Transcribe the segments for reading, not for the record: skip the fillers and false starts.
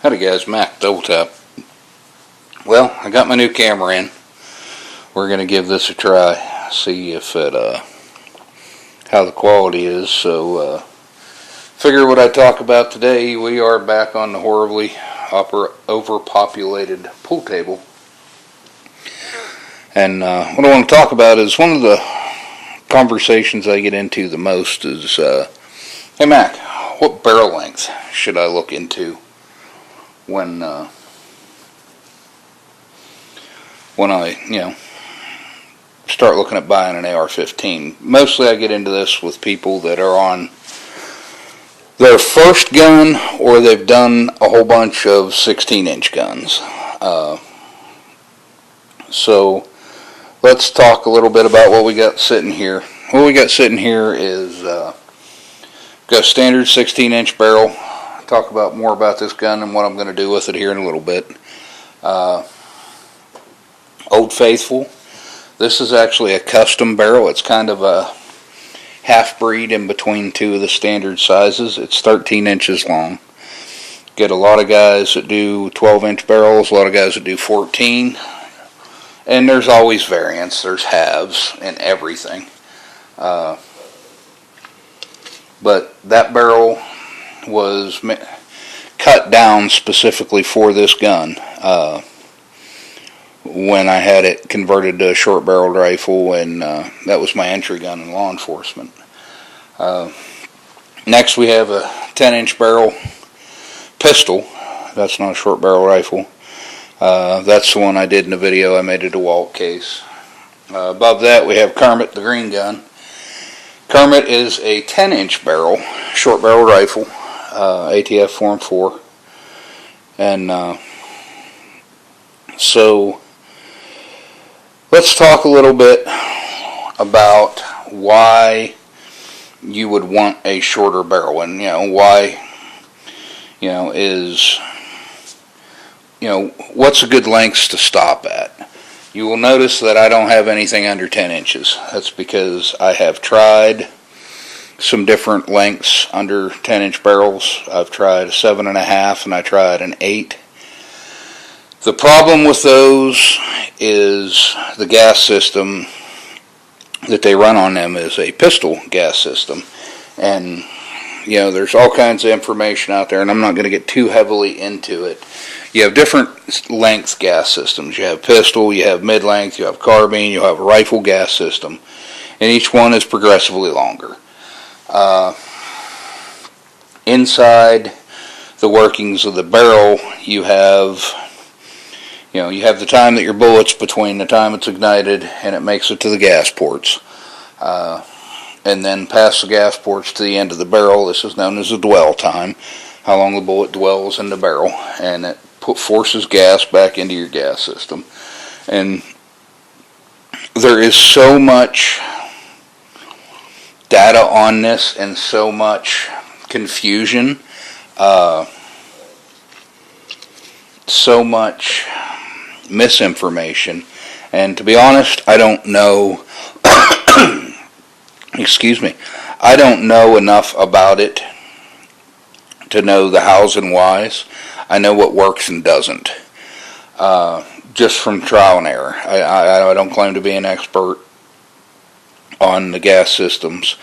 Howdy guys, Mac Double Tap. Well, I got my new camera in. We're going to give this a try, see if it, how the quality is. So, figure what I talk about today. We are back on the horribly overpopulated pool table. And what I want to talk about is one of the conversations I get into the most is, hey Mac, what barrel length should I look into when I, start looking at buying an AR15. Mostly I get into this with people that are on their first gun or they've done a whole bunch of 16-inch guns. So let's talk a little bit about what we got sitting here. What we got sitting here is got a standard 16-inch barrel. Talk about more about this gun and what I'm going to do with it here in a little bit. Old Faithful. This is actually a custom barrel. It's kind of a half-breed in between two of the standard sizes. It's 13 inches long. Get a lot of guys that do 12-inch barrels, a lot of guys that do 14. And there's always variants. There's halves and everything. But that barrel was cut down specifically for this gun when I had it converted to a short-barreled rifle, and that was my entry gun in law enforcement. Next we have a 10-inch barrel pistol. That's not a short-barrel rifle. That's the one I did in the video. I made a DeWalt case. Above that we have Kermit the green gun. Kermit is a 10-inch barrel, short-barrel rifle, ATF Form 4. And so let's talk a little bit about why you would want a shorter barrel, and why is what's a good lengths to stop at. You will notice that I don't have anything under 10 inches. That's because I have tried some different lengths under 10-inch barrels. I've tried a 7.5 and I tried an 8. The problem with those is the gas system that they run on them is a pistol gas system. And there's all kinds of information out there, and I'm not going to get too heavily into it. You have different length gas systems. You have pistol, you have mid-length, you have carbine, you have a rifle gas system, and each one is progressively longer. Inside the workings of the barrel, you have the time that your bullet's between the time it's ignited and it makes it to the gas ports. And then past the gas ports to the end of the barrel. This is known as the dwell time, how long the bullet dwells in the barrel, and it forces gas back into your gas system. And there is so much data on this and so much confusion, so much misinformation, and to be honest, I don't know I don't know enough about it to know the hows and whys. I know what works and doesn't, just from trial and error. I don't claim to be an expert on the gas systems.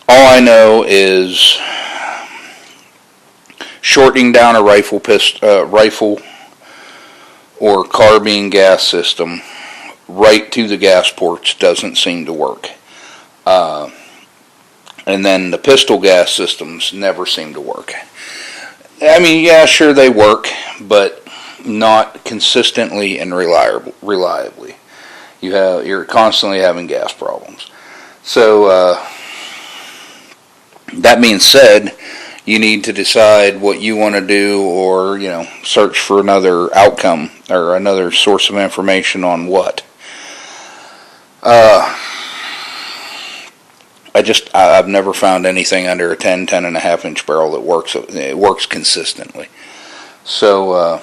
All I know is shortening down a rifle or carbine gas system right to the gas ports doesn't seem to work. And then the pistol gas systems never seem to work. I mean, yeah, sure they work, but not consistently and reliably. You're constantly having gas problems. So that being said, you need to decide what you want to do, or search for another outcome or another source of information on what. I've never found anything under a 10.5 inch barrel that works. It works consistently. So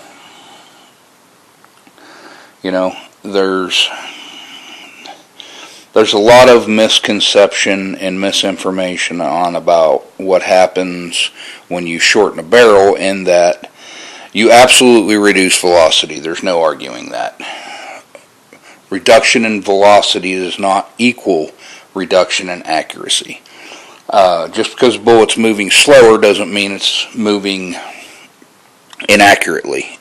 there's a lot of misconception and misinformation on about what happens when you shorten a barrel, in that You absolutely reduce velocity. There's no arguing that. Reduction in velocity does not equal reduction in accuracy. Just because a bullet's moving slower doesn't mean it's moving inaccurately.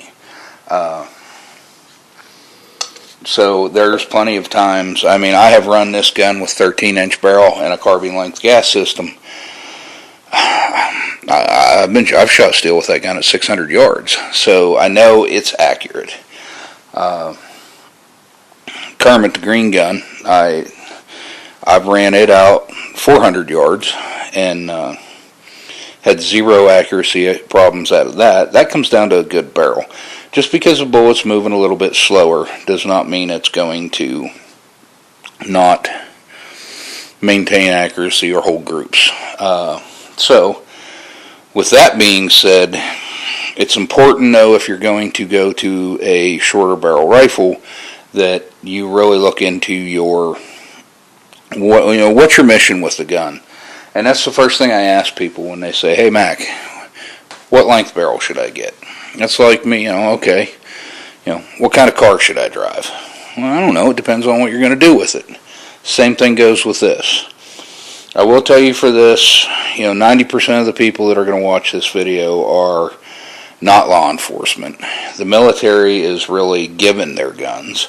So there's plenty of times, I mean, I have run this gun with 13-inch barrel and a carbine length gas system. I've shot steel with that gun at 600 yards, so I know it's accurate. Kermit the Green gun, I've ran it out 400 yards and had zero accuracy problems out of that. That comes down to a good barrel. Just because a bullet's moving a little bit slower does not mean it's going to not maintain accuracy or hold groups. So, with that being said, it's important, though, if you're going to go to a shorter barrel rifle, that you really look into what's your mission with the gun. And that's the first thing I ask people when they say, "Hey, Mac, what length barrel should I get?" That's like me, okay, what kind of car should I drive? Well, I don't know. It depends on what you're going to do with it. Same thing goes with this. I will tell you for this, 90% of the people that are going to watch this video are not law enforcement. The military is really given their guns.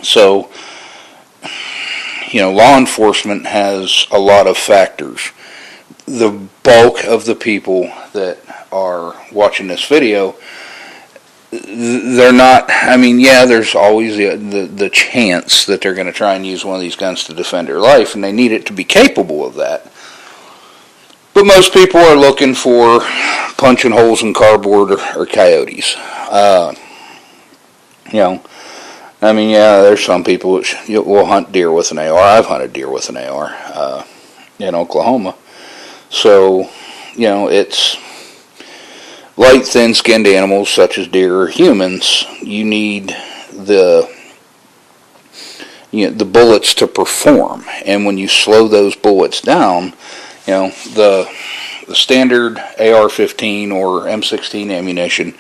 So, law enforcement has a lot of factors. The bulk of the people that are watching this video, they're not, there's always the chance that they're going to try and use one of these guns to defend their life, and they need it to be capable of that. But most people are looking for punching holes in cardboard or coyotes. There's some people that will hunt deer with an AR. I've hunted deer with an AR in Oklahoma. So, it's light, thin-skinned animals such as deer or humans. You need the bullets to perform. And when you slow those bullets down, the standard AR15 or M16 ammunition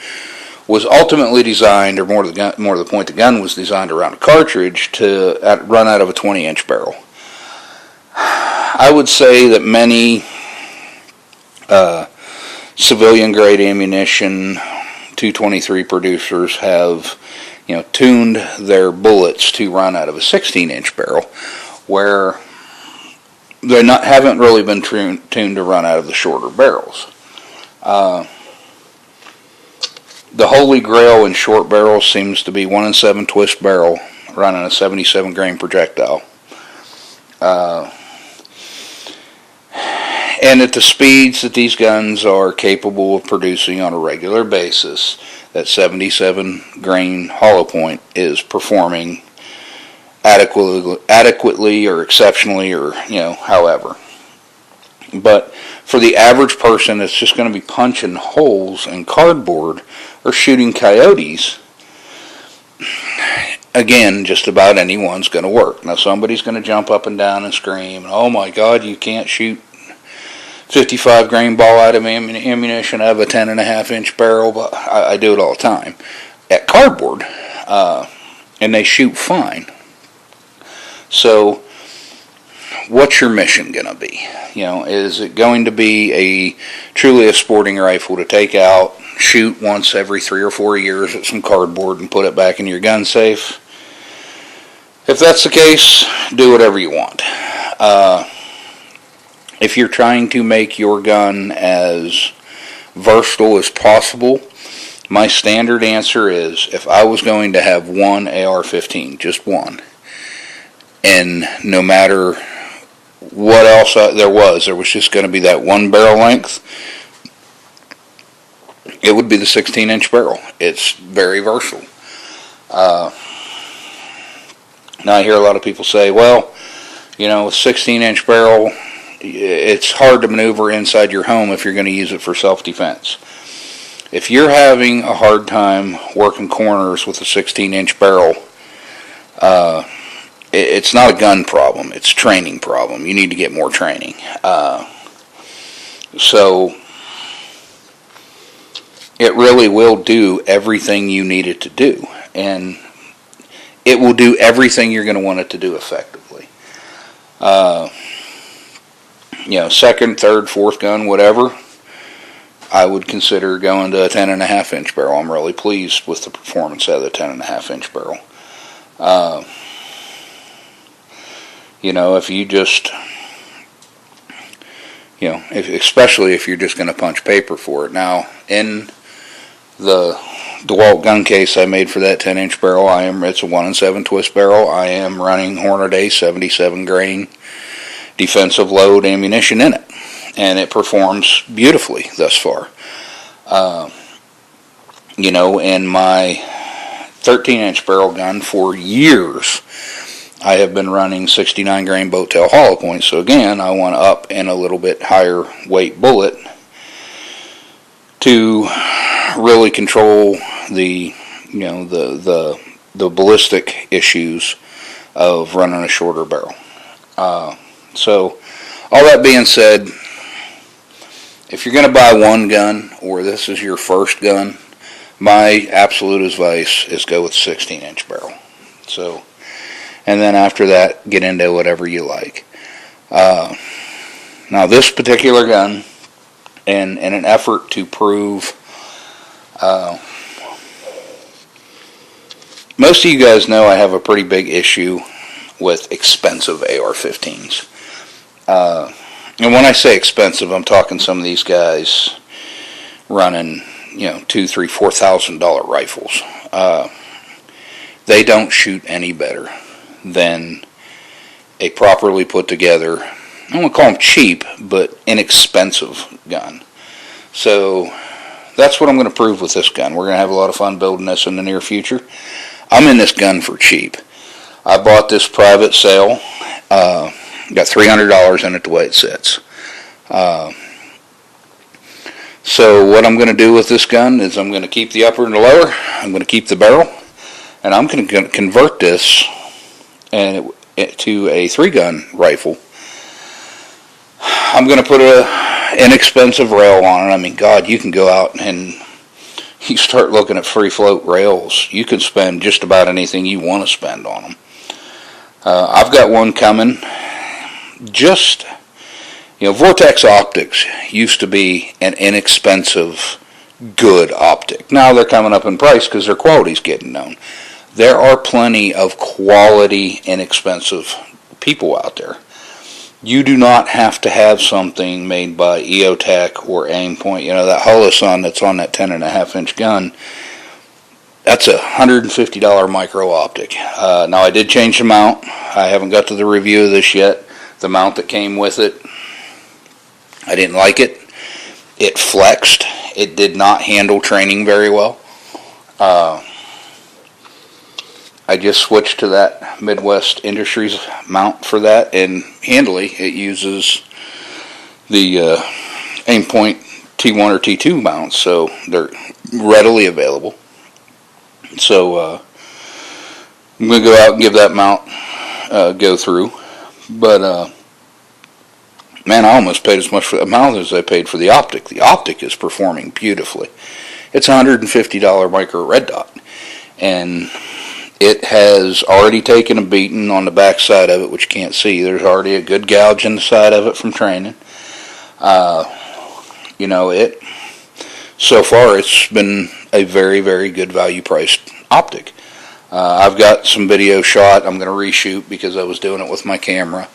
was ultimately designed, or more to the point, the gun was designed around a cartridge to run out of a 20-inch barrel. I would say that many civilian-grade ammunition 223 producers have, tuned their bullets to run out of a 16-inch barrel, where they haven't really been tuned to run out of the shorter barrels. The holy grail in short barrels seems to be 1 7 twist barrel running a 77 grain projectile. And at the speeds that these guns are capable of producing on a regular basis, that 77 grain hollow point is performing adequately or exceptionally, or however. But for the average person that's just going to be punching holes in cardboard or shooting coyotes, again, just about anyone's going to work. Now, somebody's going to jump up and down and scream, "Oh my God, you can't shoot 55 grain ball out of ammunition out of a 10.5-inch barrel," but I do it all the time at cardboard, and they shoot fine. So, what's your mission going to be? Is it going to be truly a sporting rifle to take out, shoot once every 3 or 4 years at some cardboard and put it back in your gun safe? If that's the case, do whatever you want. If you're trying to make your gun as versatile as possible, my standard answer is, if I was going to have one AR-15, just one, and no matter what else there was just going to be that one barrel length, it would be the 16-inch barrel. It's very versatile. Now I hear a lot of people say, well, a 16-inch barrel, it's hard to maneuver inside your home if you're going to use it for self-defense. If you're having a hard time working corners with a 16-inch barrel, it's not a gun problem, it's a training problem. You need to get more training. So, it really will do everything you need it to do, and it will do everything you're going to want it to do effectively. Second, third, fourth gun, whatever, I would consider going to a 10.5 inch barrel. I'm really pleased with the performance of the 10.5 inch barrel. If you just, especially if you're just going to punch paper for it. Now, in the DeWalt gun case I made for that 10 inch barrel, it's a 1 7 twist barrel. I am running Hornady 77 grain defensive load ammunition in it, and it performs beautifully thus far. In my 13 inch barrel gun for years, I have been running 69 grain boat tail hollow points. So again, I want to up in a little bit higher weight bullet to really control the ballistic issues of running a shorter barrel. So all that being said, if you're going to buy one gun, or this is your first gun, my absolute advice is go with 16 inch barrel. So, and then after that, get into whatever you like. Now this particular gun, in an effort to prove, most of you guys know I have a pretty big issue with expensive AR-15s. And when I say expensive, I'm talking some of these guys running, $2,000, $3,000, $4,000 rifles. They don't shoot any better than a properly put together, I don't want to call them cheap, but inexpensive gun. So that's what I'm going to prove with this gun. We're going to have a lot of fun building this in the near future. I'm in this gun for cheap. I bought this private sale. Got $300 in it the way it sits. So what I'm going to do with this gun is I'm going to keep the upper and the lower. I'm going to keep the barrel, and I'm going to convert this to a 3-gun rifle. I'm going to put an inexpensive rail on it. I mean, God, you can go out and you start looking at free float rails. You can spend just about anything you want to spend on them. I've got one coming. Vortex optics used to be an inexpensive, good optic. Now they're coming up in price because their quality's getting known. There are plenty of quality, inexpensive people out there. You do not have to have something made by EOTech or Aimpoint. That Holosun that's on that 10.5 inch gun, that's a $150 micro optic. Now I did change the mount. I haven't got to the review of this yet. The mount that came with it, I didn't like it. It flexed. It did not handle training very well. I just switched to that Midwest Industries mount for that, and handily it uses the Aimpoint T1 or T2 mounts, so they're readily available. So I'm going to go out and give that mount go through. But, man, I almost paid as much for that mount as I paid for the optic. The optic is performing beautifully. It's a $150 micro red dot. And it has already taken a beating on the back side of it, which you can't see. There's already a good gouge in the side of it from training. So far it's been a very, very good value-priced optic. I've got some video shot. I'm going to reshoot because I was doing it with my camera,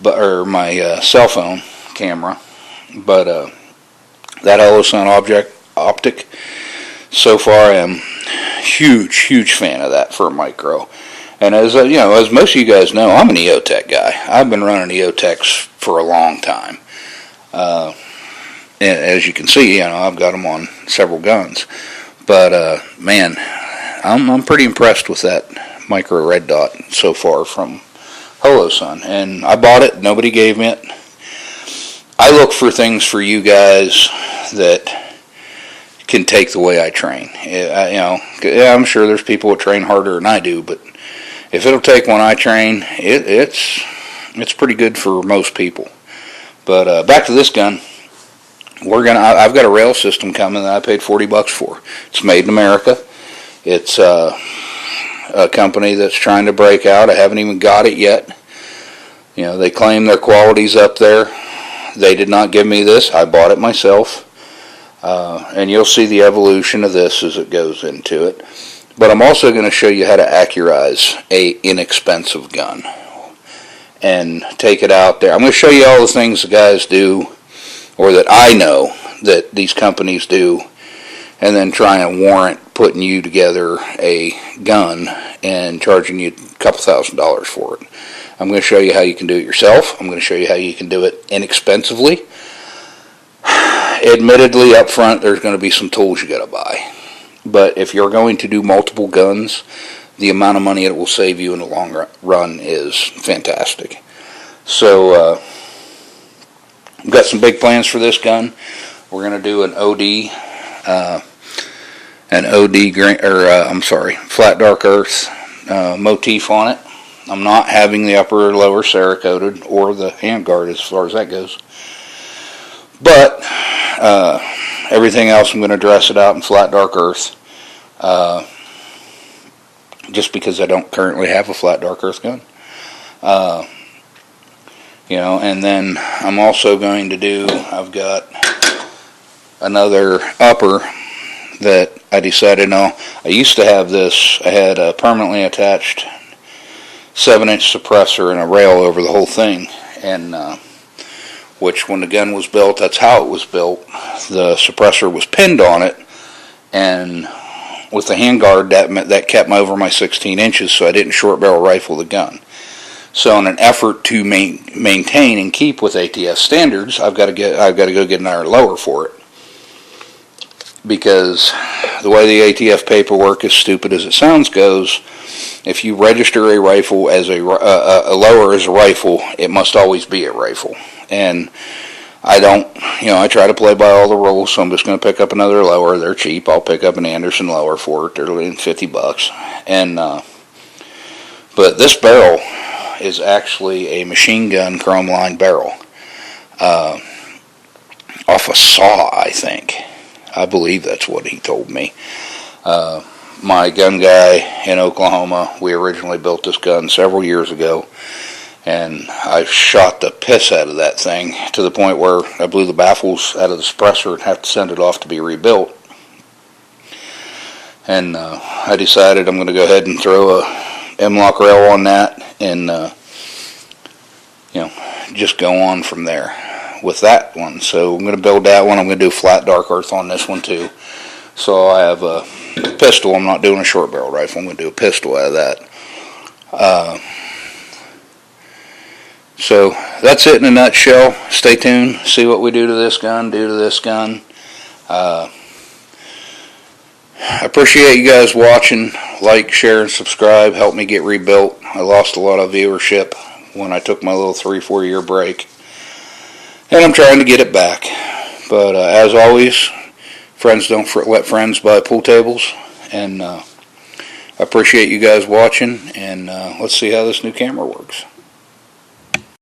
or my cell phone camera. But that Holosun optic, so far I am huge fan of that for a micro. And as as most of you guys know, I'm an EOTech guy. I've been running EOTechs for a long time. And as you can see, I've got them on several guns. But man, I'm pretty impressed with that micro red dot so far from Holosun. And I bought it. Nobody gave me it. I look for things for you guys that can take the way I train. I'm sure there's people that train harder than I do, but if it'll take when I train, it's pretty good for most people. But back to this gun. I've got a rail system coming that I paid $40 for. It's made in America. It's a company that's trying to break out. I haven't even got it yet. You know, they claim their quality's up there. They did not give me this. I bought it myself. And you'll see the evolution of this as it goes into it. But I'm also going to show you how to accurize a inexpensive gun and take it out there. I'm going to show you all the things the guys do, or that I know that these companies do, and then try and warrant putting you together a gun and charging you a couple $1,000s for it. I'm going to show you how you can do it yourself. I'm going to show you how you can do it inexpensively. Admittedly, up front, there's going to be some tools you got to buy. But if you're going to do multiple guns, the amount of money it will save you in the long run is fantastic. So, we've got some big plans for this gun. We're going to do an flat dark earth motif on it. I'm not having the upper or lower Cerakoted or the handguard as far as that goes. But everything else, I'm going to dress it out in flat dark earth. Just because I don't currently have a flat dark earth gun. You know, and then I'm also going to do, I've got another upper that I decided, no, I used to have this, I had a permanently attached 7-inch suppressor and a rail over the whole thing, and which when the gun was built, that's how it was built. The suppressor was pinned on it, and with the handguard, that kept me over my 16 inches, so I didn't short barrel rifle the gun. So in an effort to maintain and keep with ATF standards, I've got to go get an iron lower for it. Because the way the ATF paperwork, as stupid as it sounds, goes, if you register a rifle as a lower as a rifle, it must always be a rifle. And I don't, I try to play by all the rules, so I'm just going to pick up another lower. They're cheap. I'll pick up an Anderson lower for it. They're $50. And but this barrel is actually a machine gun chrome line barrel off a saw, I think. I believe that's what he told me. My gun guy in Oklahoma, we originally built this gun several years ago, and I shot the piss out of that thing to the point where I blew the baffles out of the suppressor and have to send it off to be rebuilt. And I decided I'm going to go ahead and throw a M-lock rail on that and just go on from there with that one. So I'm going to build that one. I'm going to do flat dark earth on this one too. So I have a pistol. I'm not doing a short barrel rifle. I'm going to do a pistol out of that. So that's it in a nutshell. Stay tuned. See what we do to this gun. I appreciate you guys watching. Like, share, and subscribe. Help me get rebuilt. I lost a lot of viewership when I took my little 3-4 year break, and I'm trying to get it back. But as always, friends don't let friends buy pool tables, and I appreciate you guys watching, and let's see how this new camera works.